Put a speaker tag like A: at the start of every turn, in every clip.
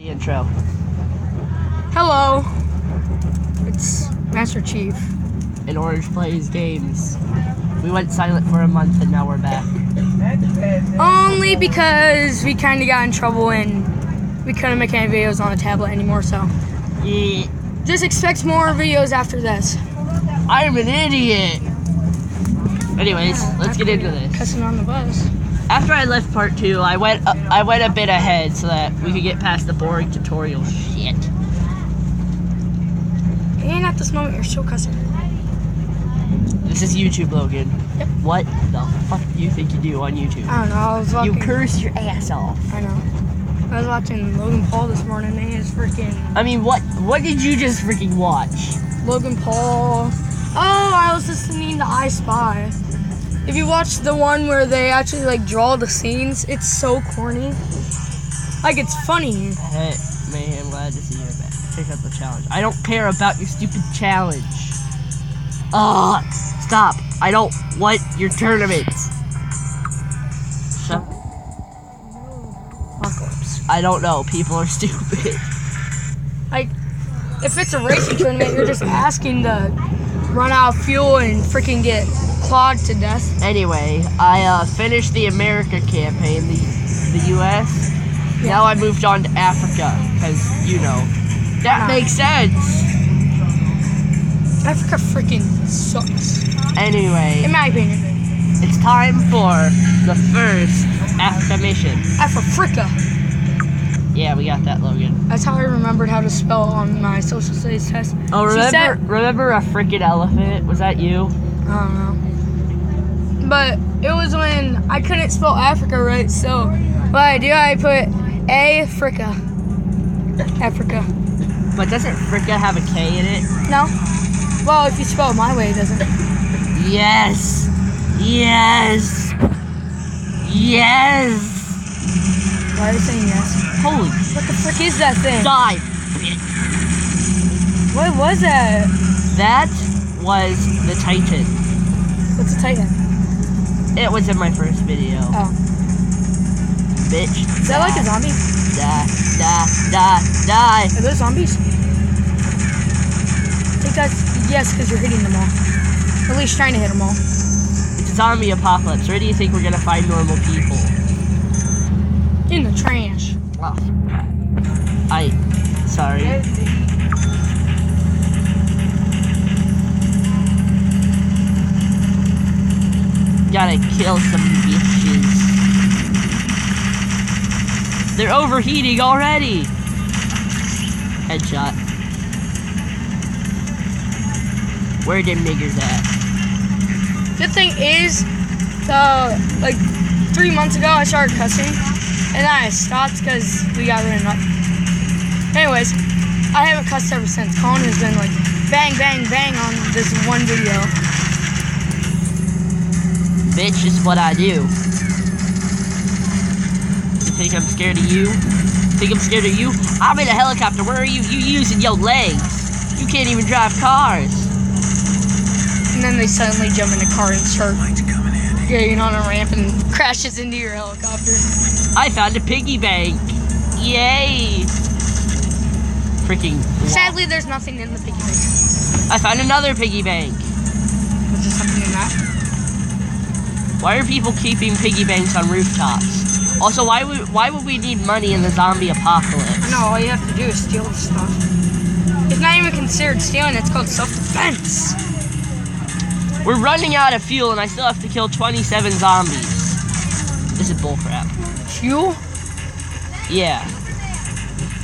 A: The intro.
B: Hello, it's Master Chief.
A: And Orange Plays Games. We went silent for a month and now we're back.
B: Only because we kind of got in trouble and we couldn't make any videos on the tablet anymore, so.
A: Yeah.
B: Just expect more videos after this.
A: I'm an idiot! Anyways, let's get into this.
B: Cussing on the bus.
A: After I left part 2, I went a bit ahead so that we could get past the boring tutorial shit.
B: And at this moment, you're still cussing.
A: This is YouTube, Logan.
B: Yep.
A: What the fuck do you think you do on YouTube?
B: I don't know, I was watching.
A: You curse your ass off.
B: I know. I was watching Logan Paul this morning and his freaking...
A: I mean, what did you just freaking watch?
B: Logan Paul. Oh, I was listening to I Spy. If you watch the one where they actually like draw the scenes, it's so corny. Like, it's funny.
A: Hey, man, I'm glad to see you back. Check out the challenge. I don't care about your stupid challenge. Stop. I don't want your tournaments. Shut.
B: Apocolypse.
A: I don't know. People are stupid.
B: Like, if it's a racing tournament, you're just asking to run out of fuel and freaking get clawed to death.
A: Anyway, I finished the America campaign, the U.S.
B: Yeah.
A: Now I moved on to Africa, because, you know, that makes sense.
B: Africa freaking sucks.
A: Anyway,
B: In my opinion.
A: it's time for the first Africa mission.
B: Africa.
A: Yeah, we got that, Logan.
B: That's how I remembered how to spell on my social studies test.
A: Oh,
B: She said-
A: remember a freaking elephant? Was that you?
B: I don't know. But it was when I couldn't spell Africa right, so what I do, I put Africa. Africa.
A: But doesn't Fricka have a K in it?
B: No? Well, if you spell it my way, it doesn't.
A: Yes! Yes! Yes!
B: Why are you saying yes?
A: Holy
B: What the frick is that thing?
A: die!
B: What was that?
A: That was the Titan.
B: What's a Titan?
A: It was in my first video.
B: Oh.
A: Bitch.
B: Is that like a zombie?
A: Die.
B: Are those zombies? I think that's yes, because you're hitting them all. Or at least trying to hit them all.
A: It's a zombie apocalypse. Where do you think we're gonna find normal people?
B: In the trash.
A: Oh. Sorry. Gotta kill some bitches. They're overheating already. Headshot. Where them niggers at?
B: Good thing is, like 3 months ago, I started cussing, and then I stopped because we got rid of. Anyways, I haven't cussed ever since. Colin has been like bang, bang, bang on this one video.
A: Bitch is what I do. You think I'm scared of you? Think I'm scared of you? I'm in a helicopter. Where are you? You using your legs. You can't even drive cars.
B: And then they suddenly jump in a car and start getting on a ramp and crashes into your helicopter.
A: I found a piggy bank. Yay. Freaking.
B: Sadly, there's nothing in the piggy bank.
A: I found another piggy bank.
B: Was there something in that?
A: Why are people keeping piggy banks on rooftops? Also, why would we need money in the zombie apocalypse?
B: No, all you have to do is steal the stuff. It's not even considered stealing, it's called self-defense.
A: We're running out of fuel and I still have to kill 27 zombies. This is bullcrap.
B: Fuel?
A: Yeah.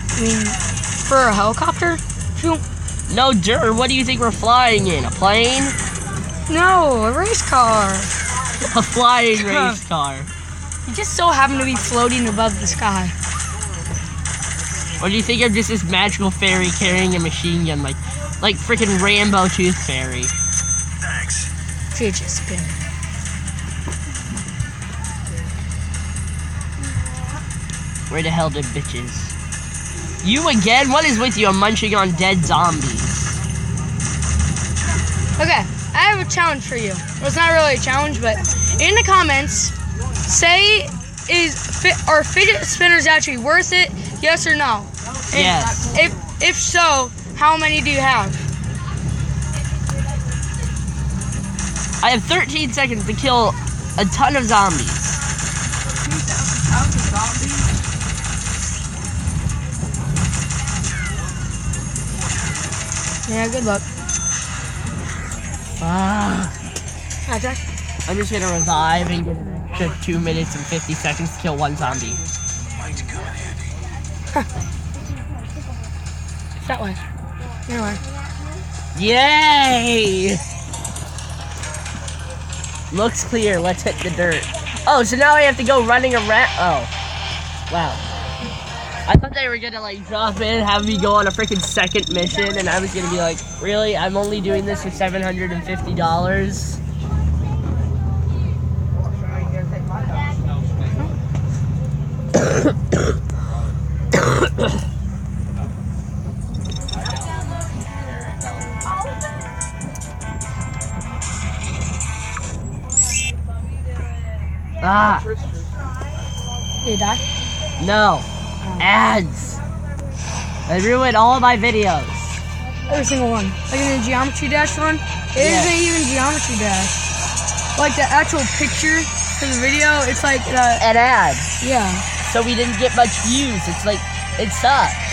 B: I mean, for a helicopter? Fuel?
A: No dirt. What do you think we're flying in? A plane?
B: No, a race car.
A: A flying race car.
B: You just so happen to be floating above the sky.
A: Or do you think I'm just this magical fairy carrying a machine gun like freaking Rambo Tooth Fairy?
C: Thanks.
B: Fidget spinner.
A: Where the hell did bitches? You again? What is with you? I'm munching on dead zombies.
B: Okay, I have a challenge for you. Well, it's not really a challenge, but in the comments, say are fidget spinners actually worth it Yes or no?
A: Yes.
B: If so, how many do you have?
A: I have 13 seconds to kill a ton of zombies.
B: Yeah, good luck. Okay.
A: I'm just gonna revive and get an extra 2 minutes and 50 seconds to kill one zombie.
B: That way. Anyway.
A: Yay! Looks clear, let's hit the dirt. Oh, so now I have to go running around. Oh. Wow. I thought they were gonna like drop in, have me go on a freaking second mission, and I was gonna be like, really? I'm only doing this for $750? Ah.
B: Did you die?
A: No. Ads. I ruined all my videos.
B: Every single one. Like in the Geometry Dash one, it isn't even Geometry Dash. Like the actual picture for the video, it's like
A: An ad.
B: yeah.
A: So we didn't get much views. It's like, it sucks.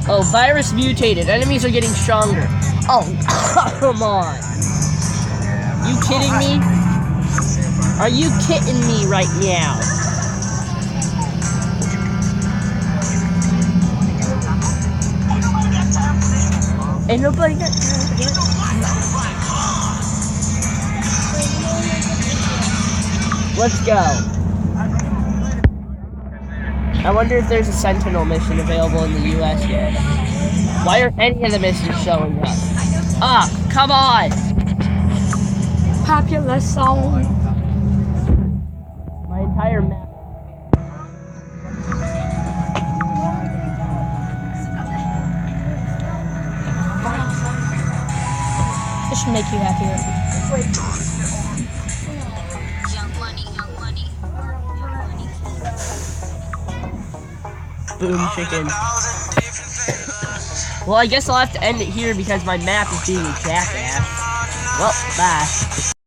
A: Oh, virus mutated. Enemies are getting stronger. Oh, come on. You kidding me? Are you kidding me right now? Ain't nobody got time for this. Let's go. I wonder if there's a Sentinel mission available in the US yet. Why are any of the missions showing up? Ah, come on!
B: Popular song.
A: My entire map.
B: This should make you happier.
A: Boom chicken. Well, I guess I'll have to end it here because my map is being a jackass. Well, bye.